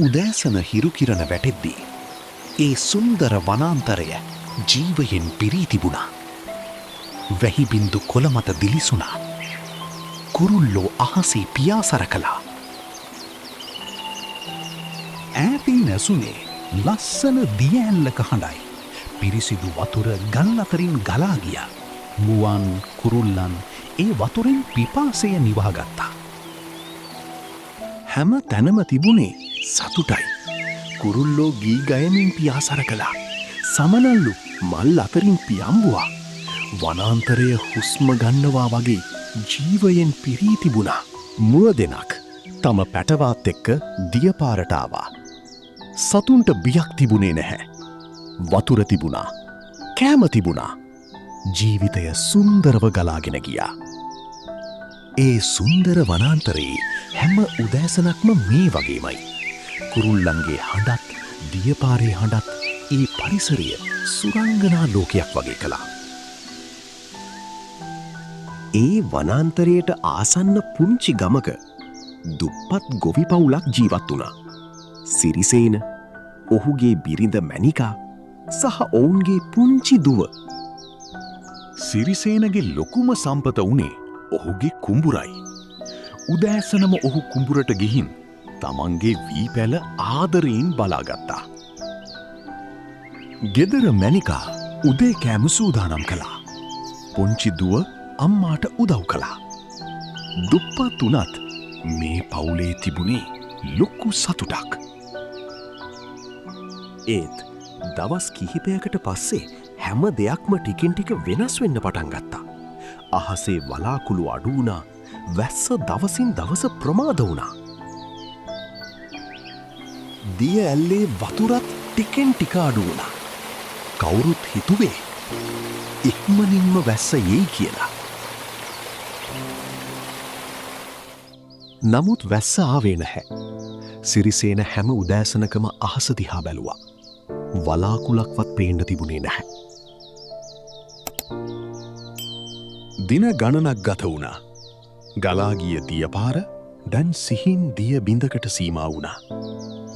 උදෑසන හිරුකිරණ වැටෙද්දී ඒ සුන්දර වනාන්තරය ජීවයෙන් පිරී තිබුණා. වැහිබින්දු කොළ මත දිලිසුණා. කුරුල්ලෝ අහසේ පියාසර කළා. ඈතින් ඇසුනේ ලස්සන දිය ඇල්ලක හඬයි. පිරිසිදු වතුර ගල් අතරින් ගලා ගියා. මුවන් කුරුල්ලන් ඒ වතුරෙන් පිපාසය නිවාගත්තා. හැම තැනම තිබුණේ සතුටයි. කුරුල්ලෝ ගී ගයමින් පියාසර කළා. සමනල්ලු මල් අතරින් පියම්බුවා. වනාන්තරය හුස්ම ගන්නවා වගේ ජීවයෙන් පිරී තිබුණා. මුව දෙනක් තම පැටවාත් එක්ක දියපාරට ආවා. සතුන්ට බියක් තිබුණේ නැහැ. වතුර තිබුණා. කෑම තිබුණා. ජීවිතය සුන්දරව ගලාගෙන ගියා. ඒ සුන්දර වනාන්තරයේ හැම උදෑසනක්ම මේ වගේමයි. කුරුල්ලන්ගේ හඬත් දියපාරේ හඬත් ඒ පරිසරය සුරංගනා ලෝකයක් වගේ කළා. ඒ වනාන්තරයට ආසන්න පුංචි ගමක දුප්පත් ගොවි පවුලක් ජීවත් වුණා. සිරිසේන, ඔහුගේ බිරිඳ මැනිකා සහ ඔවුන්ගේ පුංචි දුව. සිරිසේනගේ ලොකුම සම්පත වුණේ ඔහුගේ කුඹුරයි. උදෑසනම ඔහු කුඹුරට ගිහින් තමන්ගේ වී පැල ආදරයෙන් බලාගත්තා. ගෙදර මැනිකා උදේ කෑම සූදානම් කළා. පුංචි දුව අම්මාට උදව් කළා. දුප්පත් වුණත් මේ පවුලේ තිබුණේ ලොකු සතුටක්. ඒත් දවස් කිහිපයකට පස්සේ හැම දෙයක්ම ටිකින් ටික වෙනස් වෙන්න පටන් ගත්තා. අහසේ වලාකුළු අඩු වුණා. වැස්ස දවසින් දවස ප්‍රමාද වුණා. දිය ඇල්ලේ වතුරත් ටිකෙන් ටික අඩු වුණා. කවුරුත් හිතුවේ ඉක්මනින්ම වැස්ස යයි කියලා. නමුත් වැස්ස ආවේ නැහැ. සිරිසේන හැම උදෑසනකම අහස දිහා බැලුවා. වලාකුලක්වත් පේන්න තිබුණේ නැහැ. දින ගණනක් ගත වුණා. ගලාගිය දියපාර දැන් සිහින් දිය බිඳකට සීමා වුණා.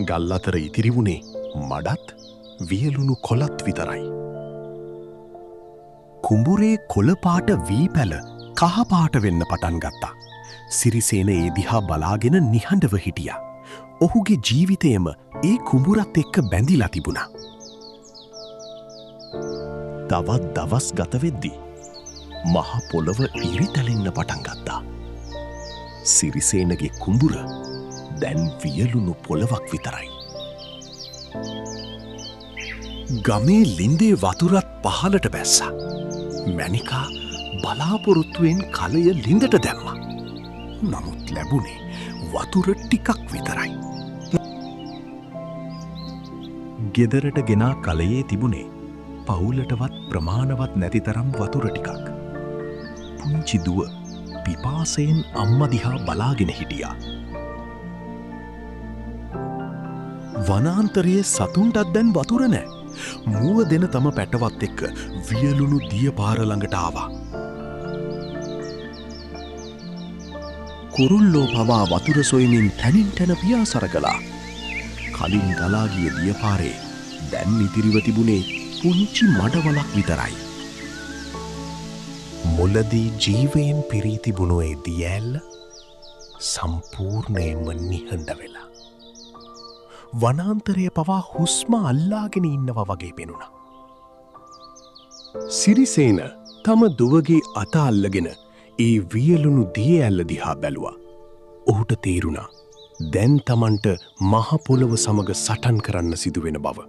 ගල් අතර ඉතිරි වුණේ මඩත් වියලුණු කොළත් විතරයි. කුඹුරේ කොළපාට වී පැල කහපාට වෙන්න පටන් ගත්තා. සිරිසේන ඒ දිහා බලාගෙන නිහඬව හිටියා. ඔහුගේ ජීවිතයම ඒ කුඹුරත් එක්ක බැඳිලා තිබුණා. තවත් දවස් ගත වෙද්දී මහ පොළව ඉරිතැලෙන්න පටන් ගත්තා. සිරිසේනගේ කුඹුර දැන් වියලුණු පොළවක් විතරයි. ගමේ ලින්දේ වතුරත් පහලට බැස්සා. මැනිකා බලාපොරොත්තුවෙන් කලය ලින්දට දැම්මා. නමුත් ලැබුණේ වතුර ටිකක් විතරයි. ගෙදරට ගෙනා කලයේ තිබුණේ පවුලටවත් ප්‍රමාණවත් නැති තරම් වතුර ටිකක්. පුංචි දුව පිපාසයෙන් අම්මා දිහා බලාගෙන හිටියා. වනාන්තරයේ සතුන්ටත් දැන් වතුර නෑ. මුව දෙන තම පැටවත් එක්ක වියලුණු දියපාර ළඟට ආවා. කුරුල්ලෝ පවා වතුර සොයමින් තැනින් තැන පියාසර කළා. කලින් ගලා ගිය දියපාරේ දැන් ඉතිරිව තිබුණේ පුංචි මඩවලක් විතරයි. මුලදී ජීවයෙන් පිරී තිබුණු ඒ දිය ඇල්ල සම්පූර්ණයෙන්ම නිහඬ වෙලා. වනාන්තරය පවා හුස්ම අල්ලාගෙන ඉන්නවා වගේ පෙනුණා. සිරිසේන තම දුවගේ අත අල්ලගෙන ඒ වියලුණු දිය ඇල්ල දිහා බැලුවා. ඔහුට තේරුණා දැන් තමන්ට මහ පොළව සමග සටන් කරන්න සිදුවෙන බව.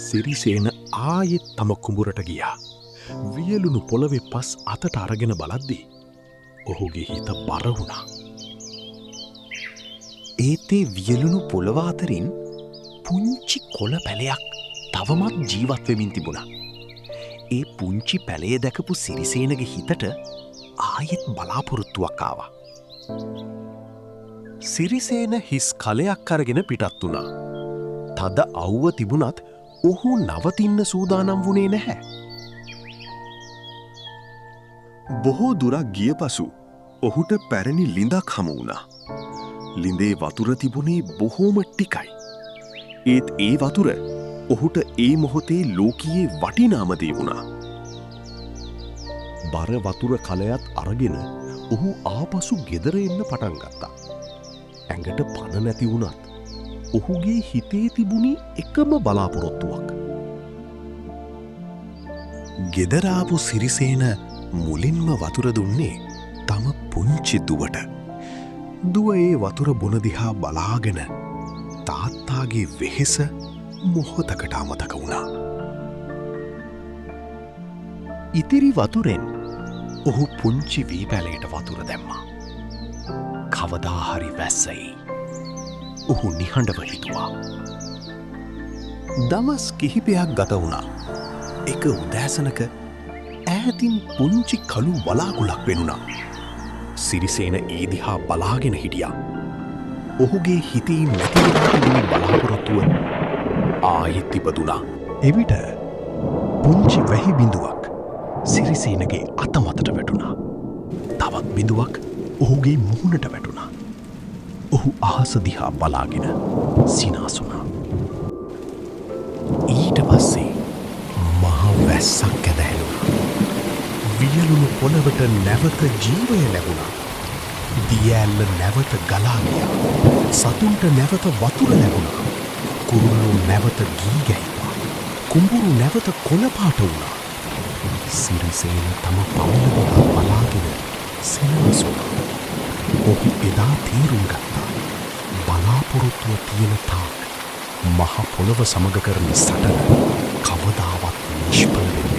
සිරිසේන ආයෙත් තම කුඹුරට ගියා. වියලුණු පොළවේ පස් අතට අරගෙන බලද්දී ඔහුගේ හිත බර වුණා. ඒත් ඒ වියලුණු පොළව අතරින් පුංචි කොළ පැලයක් තවමත් ජීවත් වෙමින් තිබුණා. ඒ පුංචි පැලය දැකපු සිරිසේනගේ හිතට ආයෙත් බලාපොරොත්තුවක් ආවා. සිරිසේන හිස් කලයක් අරගෙන පිටත් වුණා. තද අවුව තිබුණත් ඔහු නවතින්න සූදානම් වුණේ නැහැ. බොහෝ දුරක් ගිය පසු ඔහුට පැරණි ලිඳක් හමු වුණා. ලිඳේ වතුර තිබුණේ බොහෝම ටිකයි. ඒත් ඒ වතුර ඔහුට ඒ මොහොතේ ලෝකයේ වටිනාමදේ වුණා. බර වතුර කලයත් අරගෙන ඔහු ආපසු ගෙදර එන්න පටන් ගත්තා. ඇඟට පණ නැති වුණත් ඔහුගේ හිතේ තිබුණි එකම බලාපොරොත්තුවක්. ගෙදරාපු සිරිසේන මුලින්ම වතුර දුන්නේ තම පුංචි දුවට. දුව ඒ වතුර බොනදිහා බලාගෙන තාත්තාගේ වෙහෙස මොහොතකට අමතක වුණා. ඉතිරි වතුරෙන් ඔහු පුංචි වී පැලේට වතුර දැම්මා. කවදාහරි වැස්සයි. ඔහු නිහඬව හිතුවා. දවස් කිහිපයක් ගත වුණා. එක උදෑසනක ඈතින් පුංචි කළු වලාකුළක් පෙනුණා. සිරිසේන ඒ දිහා බලාගෙන හිටියා. ඔහුගේ හිතේ නැතිවෙලා තිබුණු බලාපොරොත්තුව ආයෙත් ඉපදුණා. එවිට පුංචි වැහි බිඳුවක් සිරිසේනගේ අතමතට වැටුණා. තවත් බිඳුවක් ඔහුගේ මුහුණට වැටුණා. ඔහු අහස දිහා බලාගෙන සිනාසුණා. ඊට පස්සේ මහ වැස්සක් ඇදහැළුණා. වියලුණු පොළවට නැවත ජීවය ලැබුණා. දියඇල්ල නැවත ගලා ගියා. සතුන්ට නැවත වතුර ලැබුණා. කුරුල්ලෝ නැවත ගී ගැහිවා. කුඹුරු නැවත කොළපාට වුණා. සිරිසේන තම පවුල දිහා බලාගෙන සෙනසුණා. ඔහු එදා තේරුම් ගත්තා. බලාපොරොත්තුව තියෙන තාක් මහ පොළව සමග කරන සටන කවදාවත් නිෂ්ඵල වෙන්නේ